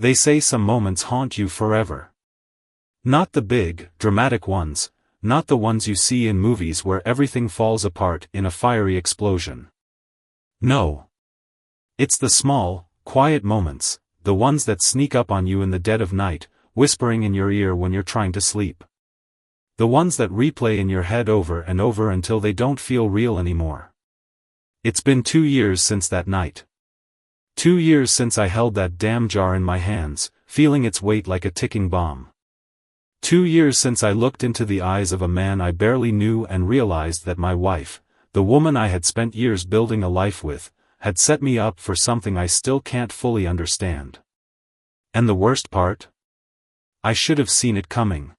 They say some moments haunt you forever. Not the big, dramatic ones, not the ones you see in movies where everything falls apart in a fiery explosion. No. It's the small, quiet moments, the ones that sneak up on you in the dead of night, whispering in your ear when you're trying to sleep. The ones that replay in your head over and over until they don't feel real anymore. It's been 2 years since that night. 2 years since I held that damn jar in my hands, feeling its weight like a ticking bomb. 2 years since I looked into the eyes of a man I barely knew and realized that my wife, the woman I had spent years building a life with, had set me up for something I still can't fully understand. And the worst part? I should have seen it coming.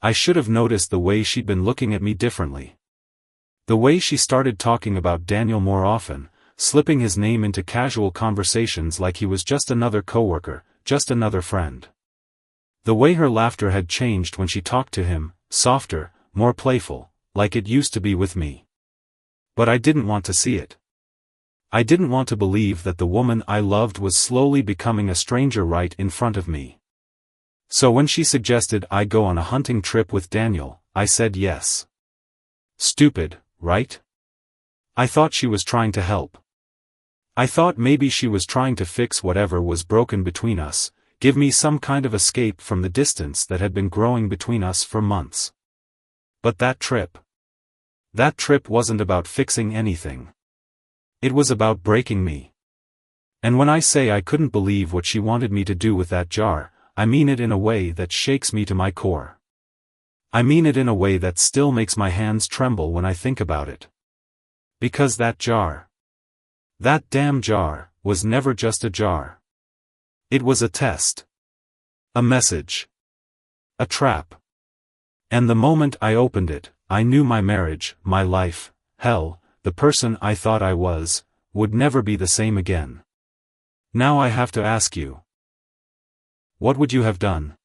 I should have noticed the way she'd been looking at me differently. The way she started talking about Daniel more often, slipping his name into casual conversations like he was just another coworker, just another friend. The way her laughter had changed when she talked to him, softer, more playful, like it used to be with me. But I didn't want to see it. I didn't want to believe that the woman I loved was slowly becoming a stranger right in front of me. So when she suggested I go on a hunting trip with Daniel, I said yes. Stupid, right? I thought she was trying to help. I thought maybe she was trying to fix whatever was broken between us, give me some kind of escape from the distance that had been growing between us for months. But that trip wasn't about fixing anything. It was about breaking me. And when I say I couldn't believe what she wanted me to do with that jar, I mean it in a way that shakes me to my core. I mean it in a way that still makes my hands tremble when I think about it. Because that jar, that damn jar, was never just a jar. It was a test. A message. A trap. And the moment I opened it, I knew my marriage, my life, hell, the person I thought I was, would never be the same again. Now I have to ask you. What would you have done?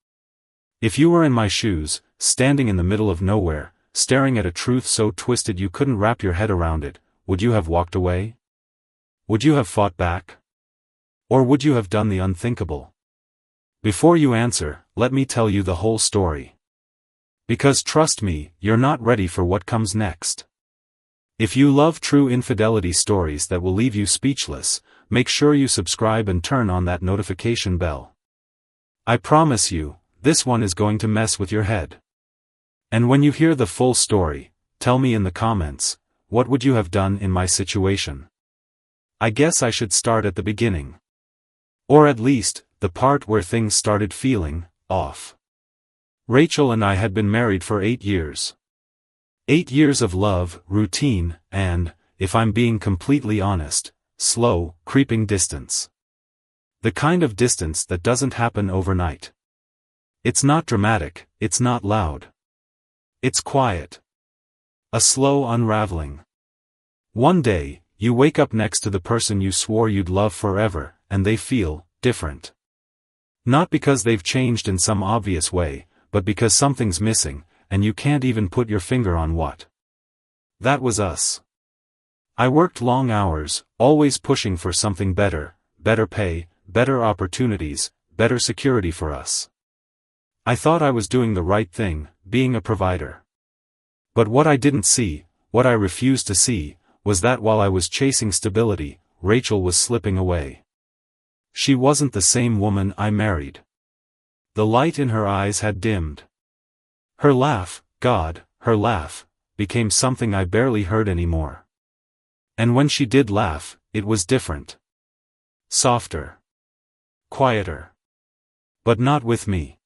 If you were in my shoes, standing in the middle of nowhere, staring at a truth so twisted you couldn't wrap your head around it, would you have walked away? Would you have fought back? Or would you have done the unthinkable? Before you answer, let me tell you the whole story. Because trust me, you're not ready for what comes next. If you love true infidelity stories that will leave you speechless, make sure you subscribe and turn on that notification bell. I promise you, this one is going to mess with your head. And when you hear the full story, tell me in the comments, what would you have done in my situation? I guess I should start at the beginning. Or at least, the part where things started feeling off. Rachel and I had been married for 8 years. 8 years of love, routine, and, if I'm being completely honest, slow, creeping distance. The kind of distance that doesn't happen overnight. It's not dramatic, it's not loud. It's quiet. A slow unraveling. One day, you wake up next to the person you swore you'd love forever, and they feel different. Not because they've changed in some obvious way, but because something's missing, and you can't even put your finger on what. That was us. I worked long hours, always pushing for something better, better pay, better opportunities, better security for us. I thought I was doing the right thing, being a provider. But what I didn't see, what I refused to see, was that while I was chasing stability, Rachel was slipping away. She wasn't the same woman I married. The light in her eyes had dimmed. Her laugh, God, her laugh, became something I barely heard anymore. And when she did laugh, it was different. Softer. Quieter. But not with me.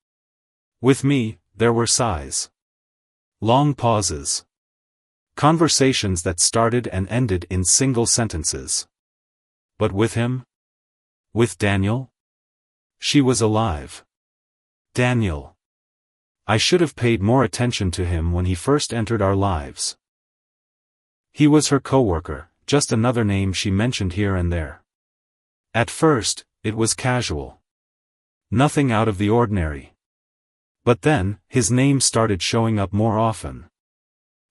With me, there were sighs. Long pauses. Conversations that started and ended in single sentences. But with him? With Daniel? She was alive. Daniel. I should have paid more attention to him when he first entered our lives. He was her coworker, just another name she mentioned here and there. At first, it was casual. Nothing out of the ordinary. But then, his name started showing up more often.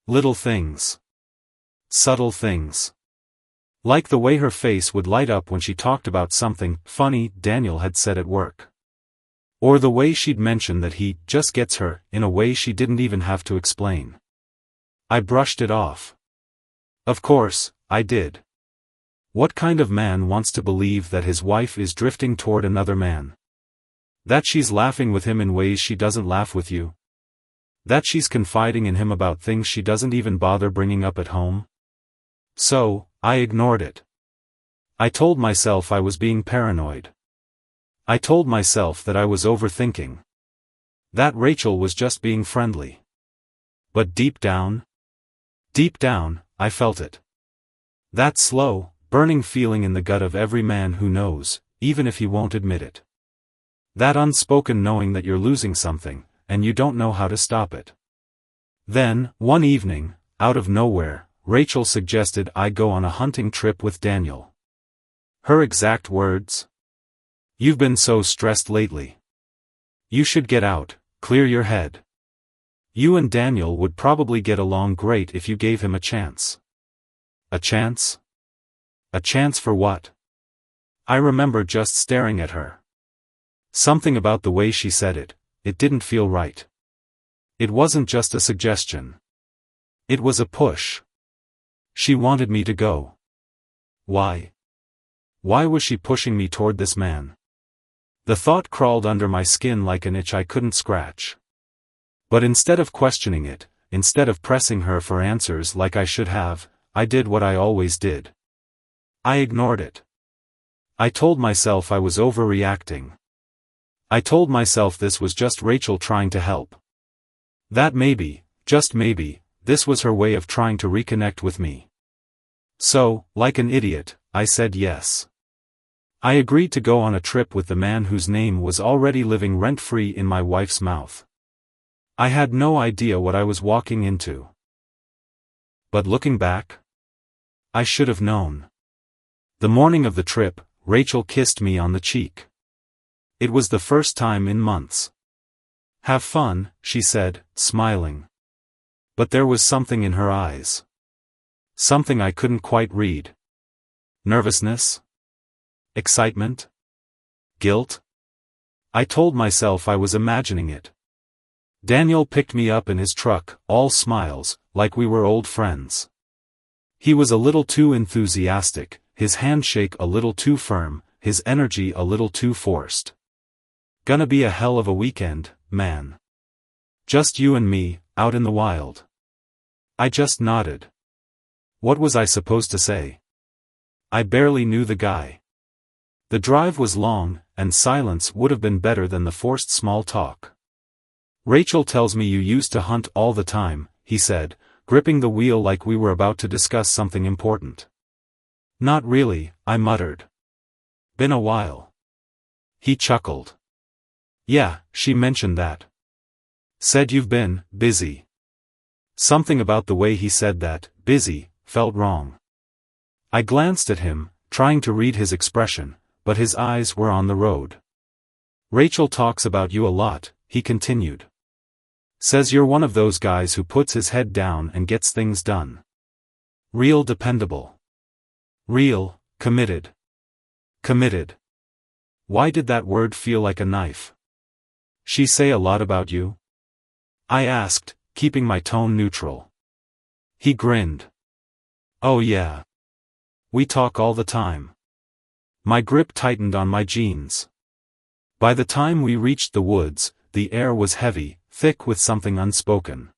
Little things. Subtle things. Like the way her face would light up when she talked about something funny Daniel had said at work. Or the way she'd mention that he just gets her in a way she didn't even have to explain. I brushed it off. Of course, I did. What kind of man wants to believe that his wife is drifting toward another man? That she's laughing with him in ways she doesn't laugh with you? That she's confiding in him about things she doesn't even bother bringing up at home? So, I ignored it. I told myself I was being paranoid. I told myself that I was overthinking. That Rachel was just being friendly. But deep down, I felt it. That slow, burning feeling in the gut of every man who knows, even if he won't admit it. That unspoken knowing that you're losing something, and you don't know how to stop it. Then, one evening, out of nowhere, Rachel suggested I go on a hunting trip with Daniel. Her exact words? "You've been so stressed lately. You should get out, clear your head. You and Daniel would probably get along great if you gave him a chance." A chance? A chance for what? I remember just staring at her. Something about the way she said it didn't feel right. It wasn't just a suggestion. It was a push. She wanted me to go. Why? Why was she pushing me toward this man? The thought crawled under my skin like an itch I couldn't scratch. But instead of questioning it, instead of pressing her for answers like I should have, I did what I always did. I ignored it. I told myself I was overreacting. I told myself this was just Rachel trying to help. That maybe, just maybe, this was her way of trying to reconnect with me. So, like an idiot, I said yes. I agreed to go on a trip with the man whose name was already living rent-free in my wife's mouth. I had no idea what I was walking into. But looking back, I should have known. The morning of the trip, Rachel kissed me on the cheek. It was the first time in months. "Have fun," she said, smiling. But there was something in her eyes. Something I couldn't quite read. Nervousness? Excitement? Guilt? I told myself I was imagining it. Daniel picked me up in his truck, all smiles, like we were old friends. He was a little too enthusiastic, his handshake a little too firm, his energy a little too forced. "Gonna be a hell of a weekend, man. Just you and me, out in the wild." I just nodded. What was I supposed to say? I barely knew the guy. The drive was long, and silence would have been better than the forced small talk. "Rachel tells me you used to hunt all the time," he said, gripping the wheel like we were about to discuss something important. "Not really," I muttered. "Been a while." He chuckled. "Yeah, she mentioned that. Said you've been busy." Something about the way he said that, busy, felt wrong. I glanced at him, trying to read his expression, but his eyes were on the road. "Rachel talks about you a lot," he continued. "Says you're one of those guys who puts his head down and gets things done. Real dependable. Real, committed. Committed." Why did that word feel like a knife? "She say a lot about you?" I asked, keeping my tone neutral. He grinned. "Oh yeah. We talk all the time." My grip tightened on my jeans. By the time we reached the woods, the air was heavy, thick with something unspoken.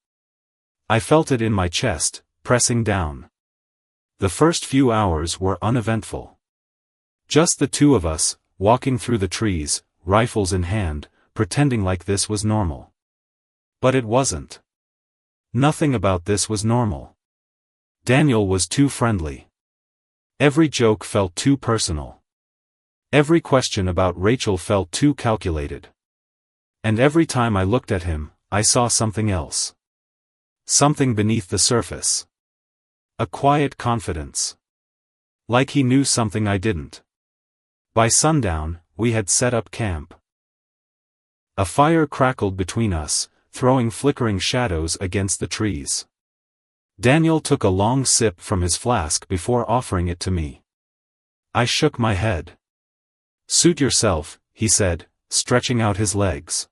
I felt it in my chest, pressing down. The first few hours were uneventful. Just the two of us, walking through the trees, rifles in hand, pretending like this was normal. But it wasn't. Nothing about this was normal. Daniel was too friendly. Every joke felt too personal. Every question about Rachel felt too calculated. And every time I looked at him, I saw something else. Something beneath the surface. A quiet confidence. Like he knew something I didn't. By sundown, we had set up camp. A fire crackled between us, throwing flickering shadows against the trees. Daniel took a long sip from his flask before offering it to me. I shook my head. "Suit yourself," he said, stretching out his legs.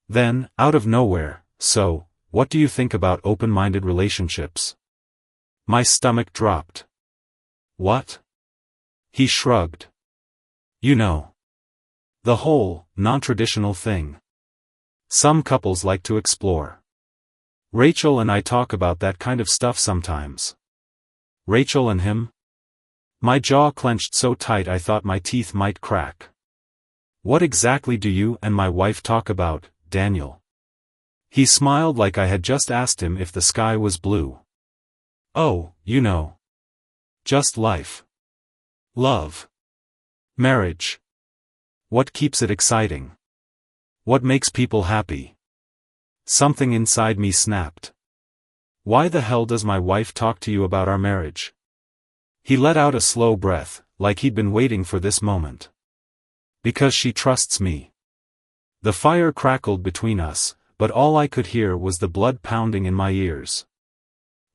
Then, out of nowhere, "So, what do you think about open-minded relationships?" My stomach dropped. "What?" He shrugged. "You know. The whole, non-traditional thing. Some couples like to explore. Rachel and I talk about that kind of stuff sometimes." "Rachel and him?" My jaw clenched so tight I thought my teeth might crack. "What exactly do you and my wife talk about, Daniel?" He smiled like I had just asked him if the sky was blue. "Oh, you know. Just life. Love. Marriage. What keeps it exciting? What makes people happy?" Something inside me snapped. "Why the hell does my wife talk to you about our marriage?" He let out a slow breath, like he'd been waiting for this moment. "Because she trusts me." The fire crackled between us, but all I could hear was the blood pounding in my ears.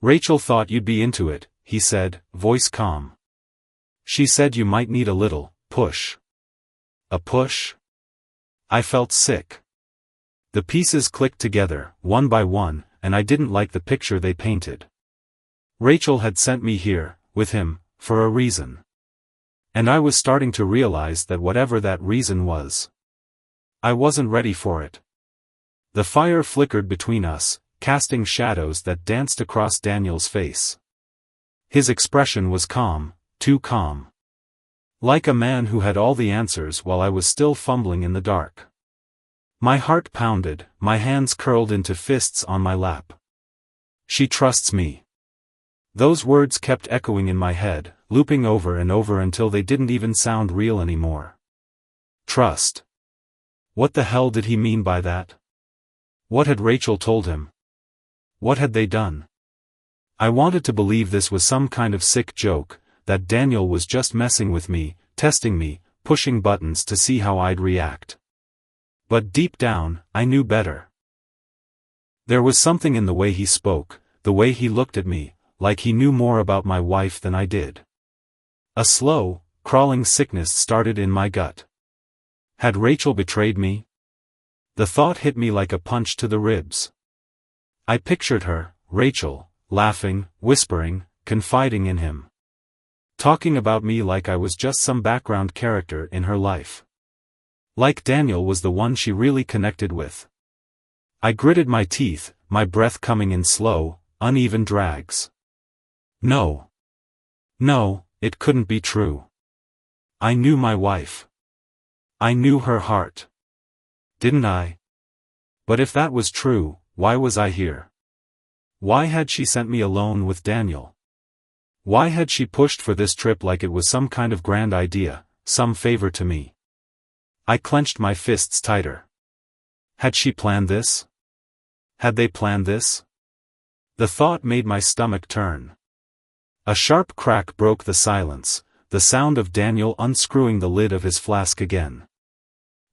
"Rachel thought you'd be into it," he said, voice calm. "She said you might need a little push." A push? I felt sick. The pieces clicked together, one by one, and I didn't like the picture they painted. Rachel had sent me here, with him, for a reason. And I was starting to realize that whatever that reason was, I wasn't ready for it. The fire flickered between us, casting shadows that danced across Daniel's face. His expression was calm, too calm. Like a man who had all the answers while I was still fumbling in the dark. My heart pounded, my hands curled into fists on my lap. "She trusts me." Those words kept echoing in my head, looping over and over until they didn't even sound real anymore. Trust. What the hell did he mean by that? What had Rachel told him? What had they done? I wanted to believe this was some kind of sick joke, that Daniel was just messing with me, testing me, pushing buttons to see how I'd react. But deep down, I knew better. There was something in the way he spoke, the way he looked at me, like he knew more about my wife than I did. A slow, crawling sickness started in my gut. Had Rachel betrayed me? The thought hit me like a punch to the ribs. I pictured her, Rachel, laughing, whispering, confiding in him. Talking about me like I was just some background character in her life. Like Daniel was the one she really connected with. I gritted my teeth, my breath coming in slow, uneven drags. No. No, it couldn't be true. I knew my wife. I knew her heart. Didn't I? But if that was true, why was I here? Why had she sent me alone with Daniel? Why had she pushed for this trip like it was some kind of grand idea, some favor to me? I clenched my fists tighter. Had she planned this? Had they planned this? The thought made my stomach turn. A sharp crack broke the silence, the sound of Daniel unscrewing the lid of his flask again.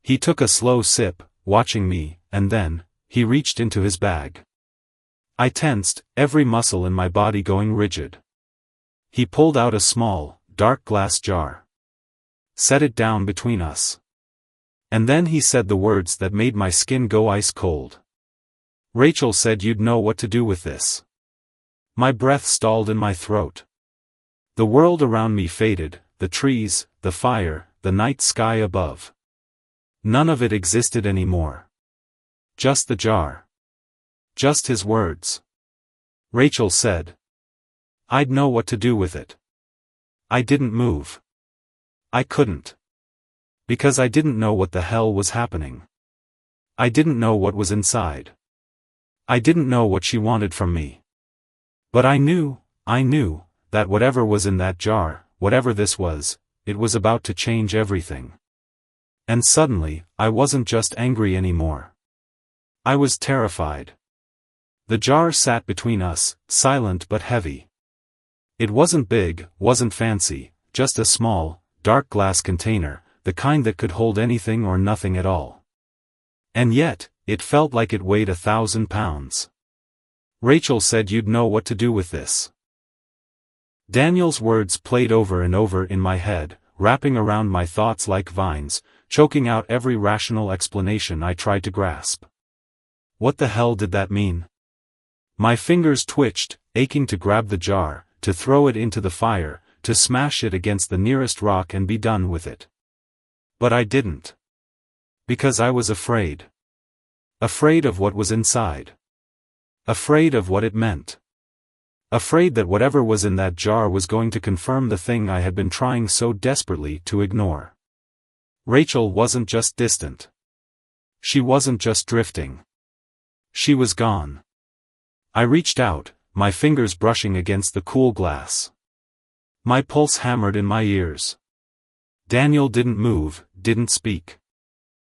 He took a slow sip, watching me, and then, he reached into his bag. I tensed, every muscle in my body going rigid. He pulled out a small, dark glass jar. Set it down between us. And then he said the words that made my skin go ice cold. "Rachel said you'd know what to do with this." My breath stalled in my throat. The world around me faded, the trees, the fire, the night sky above. None of it existed anymore. Just the jar. Just his words. Rachel said. I'd know what to do with it. I didn't move. I couldn't. Because I didn't know what the hell was happening. I didn't know what was inside. I didn't know what she wanted from me. But I knew, that whatever was in that jar, whatever this was, it was about to change everything. And suddenly, I wasn't just angry anymore. I was terrified. The jar sat between us, silent but heavy. It wasn't big, wasn't fancy, just a small, dark glass container, the kind that could hold anything or nothing at all. And yet, it felt like it weighed 1,000 pounds. Rachel said you'd know what to do with this. Daniel's words played over and over in my head, wrapping around my thoughts like vines, choking out every rational explanation I tried to grasp. What the hell did that mean? My fingers twitched, aching to grab the jar, to throw it into the fire, to smash it against the nearest rock and be done with it. But I didn't. Because I was afraid. Afraid of what was inside. Afraid of what it meant. Afraid that whatever was in that jar was going to confirm the thing I had been trying so desperately to ignore. Rachel wasn't just distant. She wasn't just drifting. She was gone. I reached out, my fingers brushing against the cool glass. My pulse hammered in my ears. Daniel didn't move, didn't speak.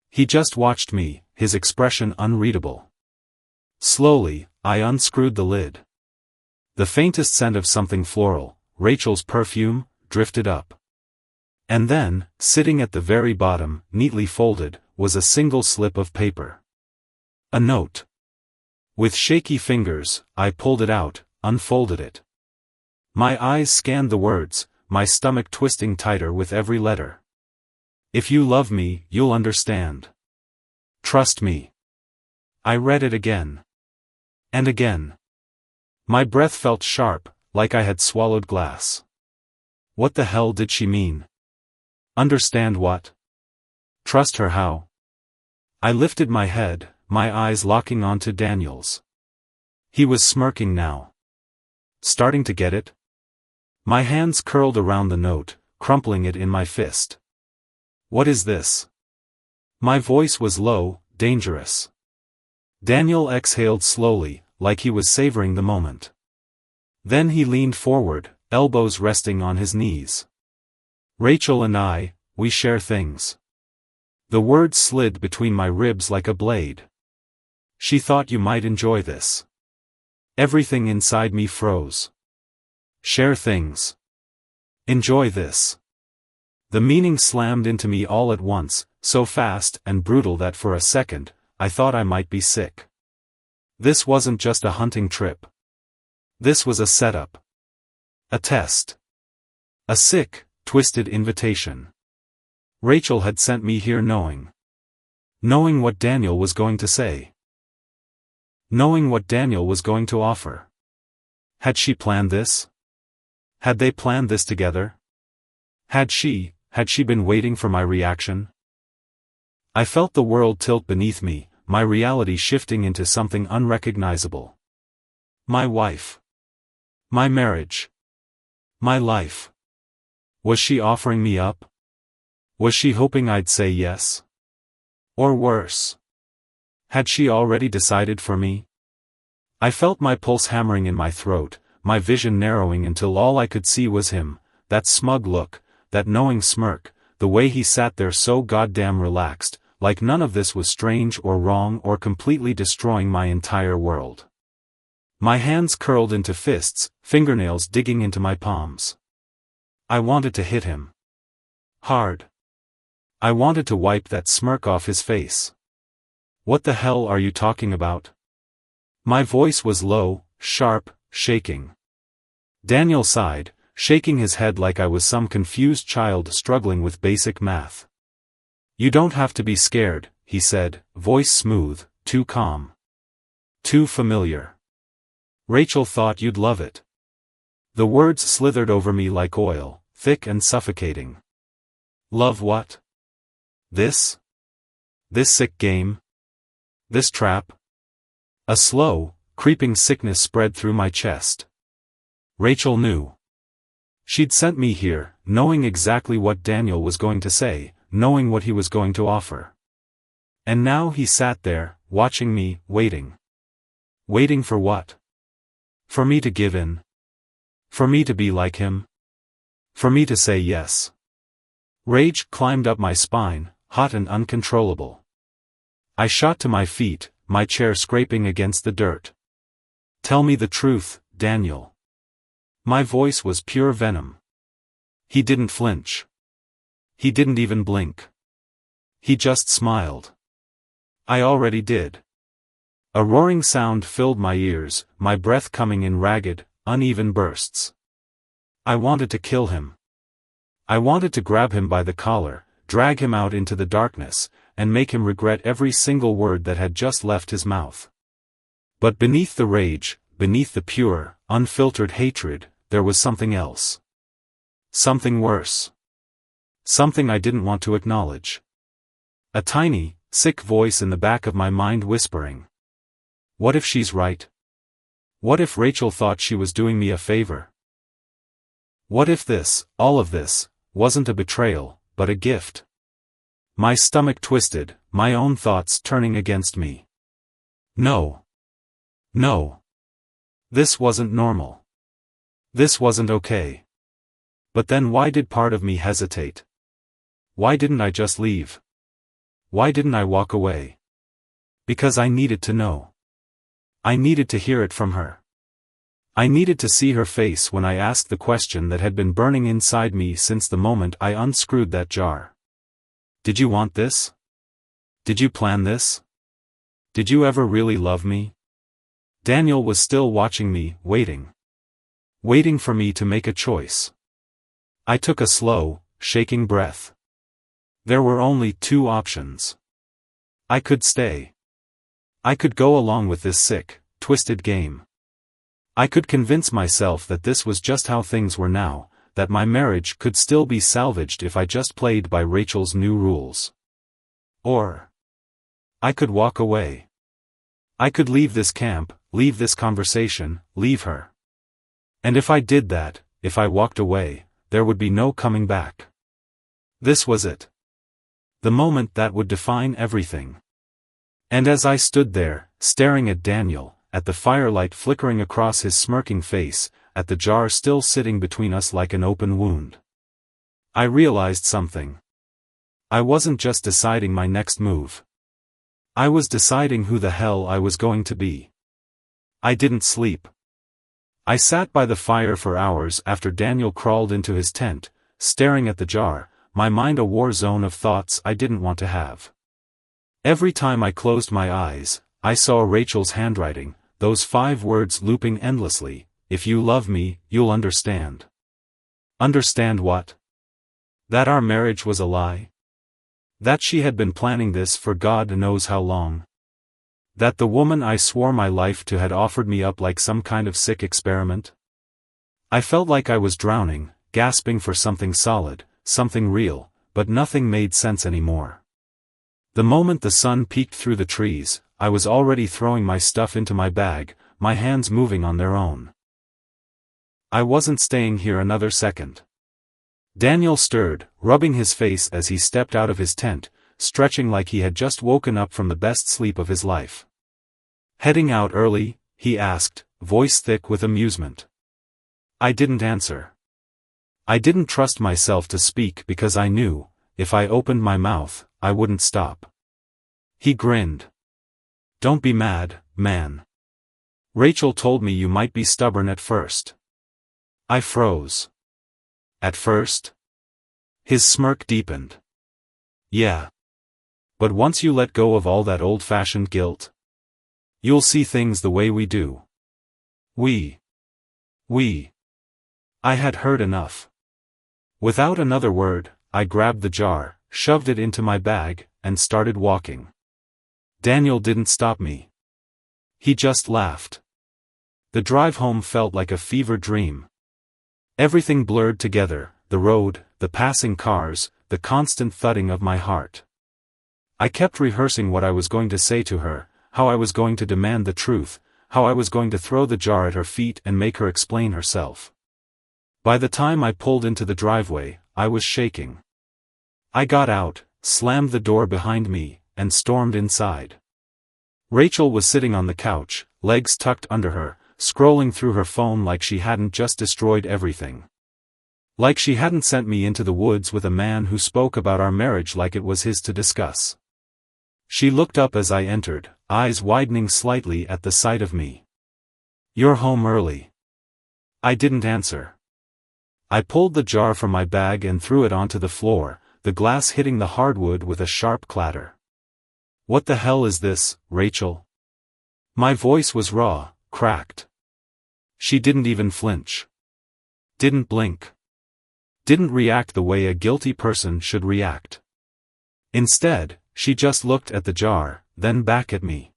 He just watched me, his expression unreadable. Slowly, I unscrewed the lid. The faintest scent of something floral, Rachel's perfume, drifted up. And then, sitting at the very bottom, neatly folded, was a single slip of paper. A note. With shaky fingers, I pulled it out, unfolded it. My eyes scanned the words, my stomach twisting tighter with every letter. If you love me, you'll understand. Trust me. I read it again. And again. My breath felt sharp, like I had swallowed glass. What the hell did she mean? Understand what? Trust her how? I lifted my head, my eyes locking onto Daniel's. He was smirking now. Starting to get it? My hands curled around the note, crumpling it in my fist. What is this? My voice was low, dangerous. Daniel exhaled slowly, like he was savoring the moment. Then he leaned forward, elbows resting on his knees. Rachel and I, we share things. The words slid between my ribs like a blade. She thought you might enjoy this. Everything inside me froze. Share things. Enjoy this. The meaning slammed into me all at once, so fast and brutal that for a second, I thought I might be sick. This wasn't just a hunting trip. This was a setup. A test. A sick, twisted invitation. Rachel had sent me here knowing what Daniel was going to say. Knowing what Daniel was going to offer. Had she planned this? Had they planned this together? Had she been waiting for my reaction? I felt the world tilt beneath me, my reality shifting into something unrecognizable. My wife. My marriage. My life. Was she offering me up? Was she hoping I'd say yes? Or worse? Had she already decided for me? I felt my pulse hammering in my throat, my vision narrowing until all I could see was him, that smug look, that knowing smirk, the way he sat there so goddamn relaxed, like none of this was strange or wrong or completely destroying my entire world. My hands curled into fists, fingernails digging into my palms. I wanted to hit him. Hard. I wanted to wipe that smirk off his face. What the hell are you talking about? My voice was low, sharp, shaking. Daniel sighed, shaking his head like I was some confused child struggling with basic math. You don't have to be scared, he said, voice smooth, too calm. Too familiar. Rachel thought you'd love it. The words slithered over me like oil, thick and suffocating. Love what? This? This sick game? This trap? A slow, creeping sickness spread through my chest. Rachel knew. She'd sent me here, knowing exactly what Daniel was going to say, knowing what he was going to offer. And now he sat there, watching me, waiting. Waiting for what? For me to give in. For me to be like him. For me to say yes. Rage climbed up my spine, hot and uncontrollable. I shot to my feet, my chair scraping against the dirt. Tell me the truth, Daniel. My voice was pure venom. He didn't flinch. He didn't even blink. He just smiled. I already did. A roaring sound filled my ears, my breath coming in ragged, uneven bursts. I wanted to kill him. I wanted to grab him by the collar, drag him out into the darkness, and make him regret every single word that had just left his mouth. But beneath the rage, beneath the pure, unfiltered hatred, there was something else. Something worse. Something I didn't want to acknowledge. A tiny, sick voice in the back of my mind whispering. What if she's right? What if Rachel thought she was doing me a favor? What if this, all of this, wasn't a betrayal, but a gift? My stomach twisted, my own thoughts turning against me. No. No. This wasn't normal. This wasn't okay. But then why did part of me hesitate? Why didn't I just leave? Why didn't I walk away? Because I needed to know. I needed to hear it from her. I needed to see her face when I asked the question that had been burning inside me since the moment I unscrewed that jar. Did you want this? Did you plan this? Did you ever really love me? Daniel was still watching me, waiting. Waiting for me to make a choice. I took a slow, shaking breath. There were only two options. I could stay. I could go along with this sick, twisted game. I could convince myself that this was just how things were now, that my marriage could still be salvaged if I just played by Rachel's new rules. Or I could walk away. I could leave this camp, leave this conversation, leave her. And if I did that, if I walked away, there would be no coming back. This was it. The moment that would define everything. And as I stood there, staring at Daniel, at the firelight flickering across his smirking face, at the jar still sitting between us like an open wound, I realized something. I wasn't just deciding my next move. I was deciding who the hell I was going to be. I didn't sleep. I sat by the fire for hours after Daniel crawled into his tent, staring at the jar, my mind a war zone of thoughts I didn't want to have. Every time I closed my eyes, I saw Rachel's handwriting, those 5 words looping endlessly, if you love me, you'll understand. Understand what? That our marriage was a lie? That she had been planning this for God knows how long? That the woman I swore my life to had offered me up like some kind of sick experiment? I felt like I was drowning, gasping for something solid, something real, but nothing made sense anymore. The moment the sun peeked through the trees, I was already throwing my stuff into my bag, my hands moving on their own. I wasn't staying here another second. Daniel stirred, rubbing his face as he stepped out of his tent, stretching like he had just woken up from the best sleep of his life. Heading out early? He asked, voice thick with amusement. I didn't answer. I didn't trust myself to speak because I knew, if I opened my mouth, I wouldn't stop. He grinned. Don't be mad, man. Rachel told me you might be stubborn at first. I froze. At first? His smirk deepened. Yeah. But once you let go of all that old-fashioned guilt, you'll see things the way we do. We. I had heard enough. Without another word, I grabbed the jar, shoved it into my bag, and started walking. Daniel didn't stop me. He just laughed. The drive home felt like a fever dream. Everything blurred together, the road, the passing cars, the constant thudding of my heart. I kept rehearsing what I was going to say to her, how I was going to demand the truth, how I was going to throw the jar at her feet and make her explain herself. By the time I pulled into the driveway, I was shaking. I got out, slammed the door behind me, and stormed inside. Rachel was sitting on the couch, legs tucked under her, scrolling through her phone like she hadn't just destroyed everything. Like she hadn't sent me into the woods with a man who spoke about our marriage like it was his to discuss. She looked up as I entered, eyes widening slightly at the sight of me. You're home early. I didn't answer. I pulled the jar from my bag and threw it onto the floor, the glass hitting the hardwood with a sharp clatter. What the hell is this, Rachel? My voice was raw, cracked. She didn't even flinch. Didn't blink. Didn't react the way a guilty person should react. Instead, she just looked at the jar, then back at me.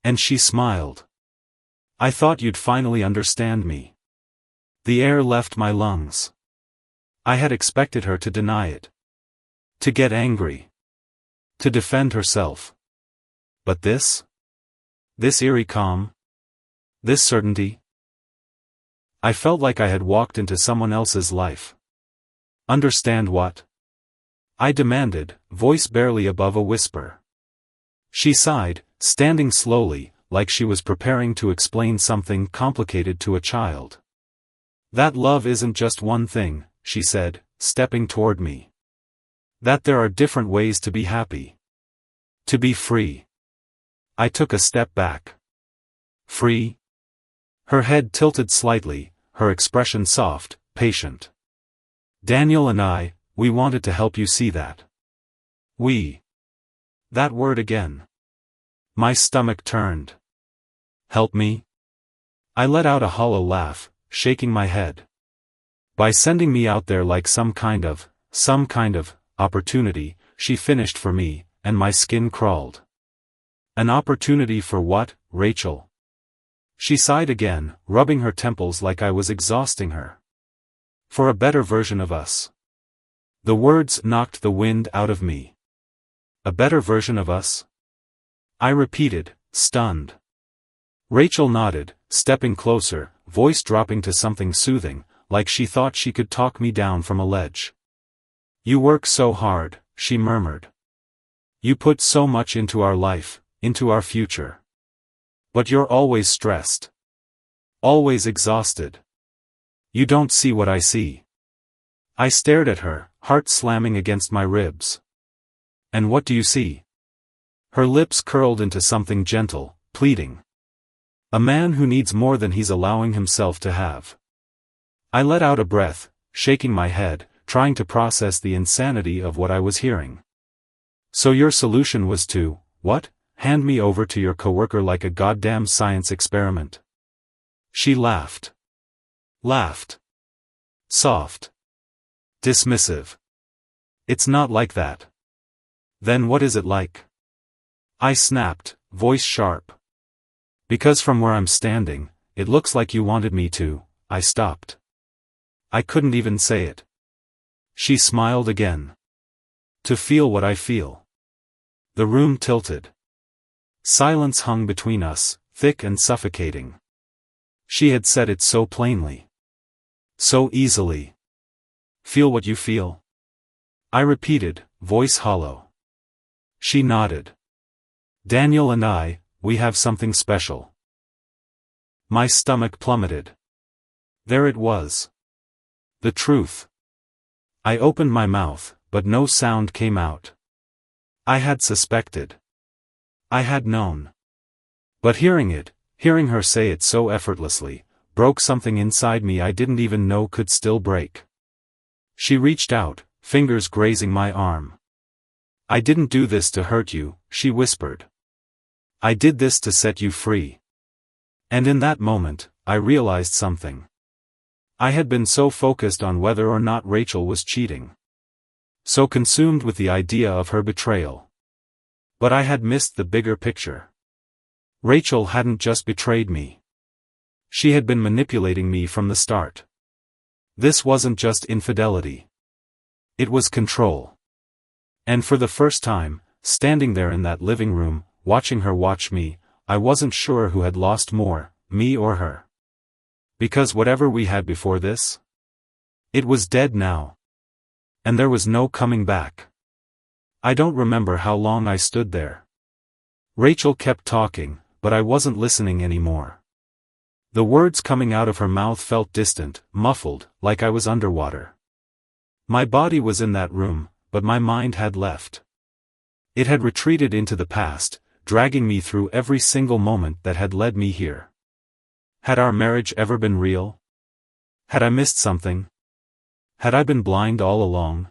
And she smiled. I thought you'd finally understand me. The air left my lungs. I had expected her to deny it. To get angry. To defend herself. But this? This eerie calm? This certainty? I felt like I had walked into someone else's life. Understand what? I demanded, voice barely above a whisper. She sighed, standing slowly, like she was preparing to explain something complicated to a child. That love isn't just one thing, she said, stepping toward me. That there are different ways to be happy. To be free. I took a step back. Free? Her head tilted slightly, her expression soft, patient. Daniel and I, we wanted to help you see that. We. That word again. My stomach turned. Help me? I let out a hollow laugh, shaking my head. By sending me out there like some kind of opportunity, she finished for me, and my skin crawled. An opportunity for what, Rachel? She sighed again, rubbing her temples like I was exhausting her. For a better version of us. The words knocked the wind out of me. A better version of us? I repeated, stunned. Rachel nodded, stepping closer, voice dropping to something soothing, like she thought she could talk me down from a ledge. You work so hard, she murmured. You put so much into our life, into our future. But you're always stressed. Always exhausted. You don't see what I see. I stared at her, heart slamming against my ribs. And what do you see? Her lips curled into something gentle, pleading. A man who needs more than he's allowing himself to have. I let out a breath, shaking my head, trying to process the insanity of what I was hearing. So your solution was to, what? Hand me over to your coworker like a goddamn science experiment. She laughed. Laughed. Soft. Dismissive. It's not like that. Then what is it like? I snapped, voice sharp. Because from where I'm standing, it looks like you wanted me to. I stopped. I couldn't even say it. She smiled again. To feel what I feel. The room tilted. Silence hung between us, thick and suffocating. She had said it so plainly. So easily. Feel what you feel? I repeated, voice hollow. She nodded. Daniel and I, we have something special. My stomach plummeted. There it was. The truth. I opened my mouth, but no sound came out. I had suspected. I had known. But hearing her say it so effortlessly, broke something inside me I didn't even know could still break. She reached out, fingers grazing my arm. I didn't do this to hurt you, she whispered. I did this to set you free. And in that moment, I realized something. I had been so focused on whether or not Rachel was cheating. So consumed with the idea of her betrayal. But I had missed the bigger picture. Rachel hadn't just betrayed me. She had been manipulating me from the start. This wasn't just infidelity. It was control. And for the first time, standing there in that living room, watching her watch me, I wasn't sure who had lost more, me or her. Because whatever we had before this, it was dead now. And there was no coming back. I don't remember how long I stood there. Rachel kept talking, but I wasn't listening anymore. The words coming out of her mouth felt distant, muffled, like I was underwater. My body was in that room, but my mind had left. It had retreated into the past, dragging me through every single moment that had led me here. Had our marriage ever been real? Had I missed something? Had I been blind all along?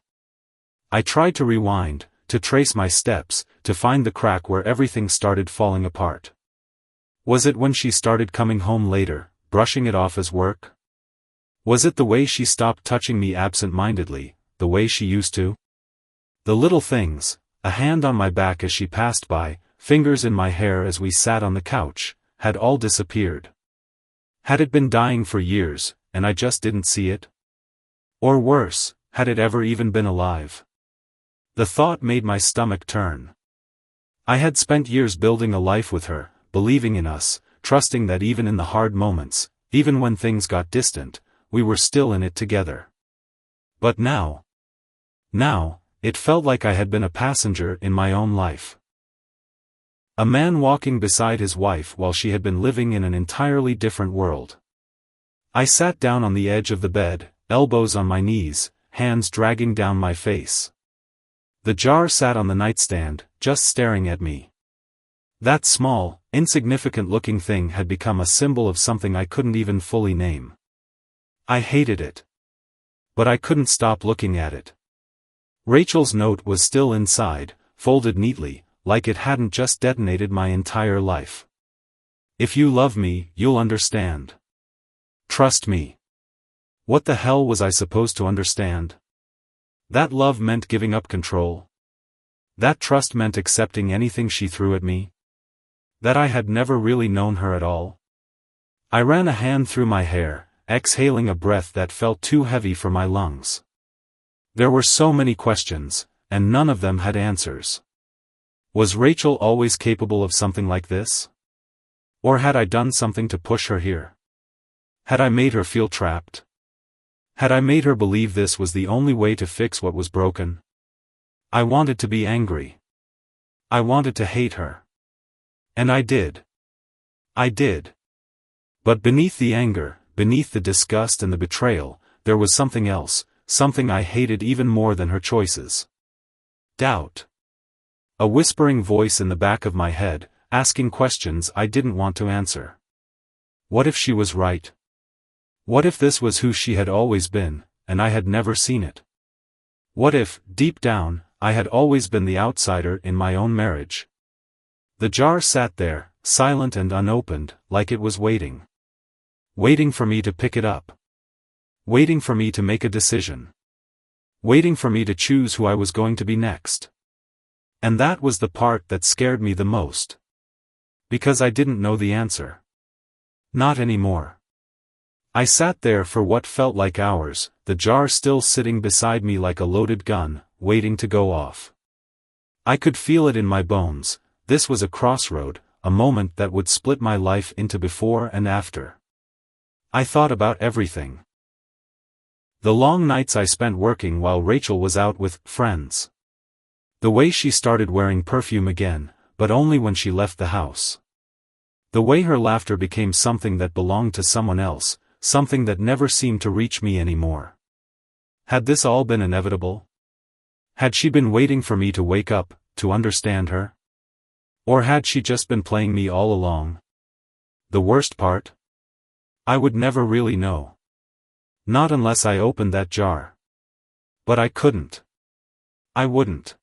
I tried to rewind, to trace my steps, to find the crack where everything started falling apart. Was it when she started coming home later, brushing it off as work? Was it the way she stopped touching me absent-mindedly, the way she used to? The little things, a hand on my back as she passed by, fingers in my hair as we sat on the couch, had all disappeared. Had it been dying for years, and I just didn't see it? Or worse, had it ever even been alive? The thought made my stomach turn. I had spent years building a life with her, believing in us, trusting that even in the hard moments, even when things got distant, we were still in it together. But now, it felt like I had been a passenger in my own life. A man walking beside his wife while she had been living in an entirely different world. I sat down on the edge of the bed, elbows on my knees, hands dragging down my face. The jar sat on the nightstand, just staring at me. That small, insignificant-looking thing had become a symbol of something I couldn't even fully name. I hated it. But I couldn't stop looking at it. Rachel's note was still inside, folded neatly, like it hadn't just detonated my entire life. If you love me, you'll understand. Trust me. What the hell was I supposed to understand? That love meant giving up control. That trust meant accepting anything she threw at me. That I had never really known her at all. I ran a hand through my hair, exhaling a breath that felt too heavy for my lungs. There were so many questions, and none of them had answers. Was Rachel always capable of something like this? Or had I done something to push her here? Had I made her feel trapped? Had I made her believe this was the only way to fix what was broken? I wanted to be angry. I wanted to hate her. And I did. I did. But beneath the anger, beneath the disgust and the betrayal, there was something else, something I hated even more than her choices. Doubt. A whispering voice in the back of my head, asking questions I didn't want to answer. What if she was right? What if this was who she had always been, and I had never seen it? What if, deep down, I had always been the outsider in my own marriage? The jar sat there, silent and unopened, like it was waiting. Waiting for me to pick it up. Waiting for me to make a decision. Waiting for me to choose who I was going to be next. And that was the part that scared me the most. Because I didn't know the answer. Not anymore. I sat there for what felt like hours, the jar still sitting beside me like a loaded gun, waiting to go off. I could feel it in my bones. This was a crossroad, a moment that would split my life into before and after. I thought about everything. The long nights I spent working while Rachel was out with friends. The way she started wearing perfume again, but only when she left the house. The way her laughter became something that belonged to someone else, something that never seemed to reach me anymore. Had this all been inevitable? Had she been waiting for me to wake up, to understand her? Or had she just been playing me all along? The worst part? I would never really know. Not unless I opened that jar. But I couldn't. I wouldn't.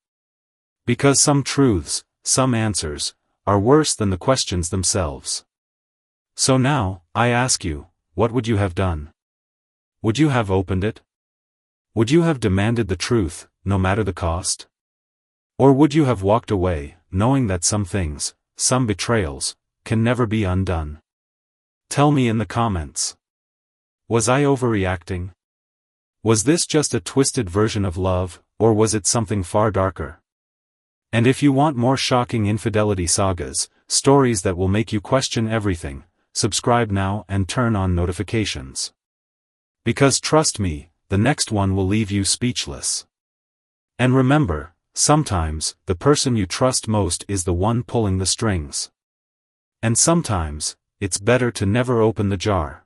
Because some truths, some answers, are worse than the questions themselves. So now, I ask you, what would you have done? Would you have opened it? Would you have demanded the truth, no matter the cost? Or would you have walked away, knowing that some things, some betrayals, can never be undone? Tell me in the comments. Was I overreacting? Was this just a twisted version of love, or was it something far darker? And if you want more shocking infidelity sagas, stories that will make you question everything, subscribe now and turn on notifications. Because trust me, the next one will leave you speechless. And remember, sometimes, the person you trust most is the one pulling the strings. And sometimes, it's better to never open the jar.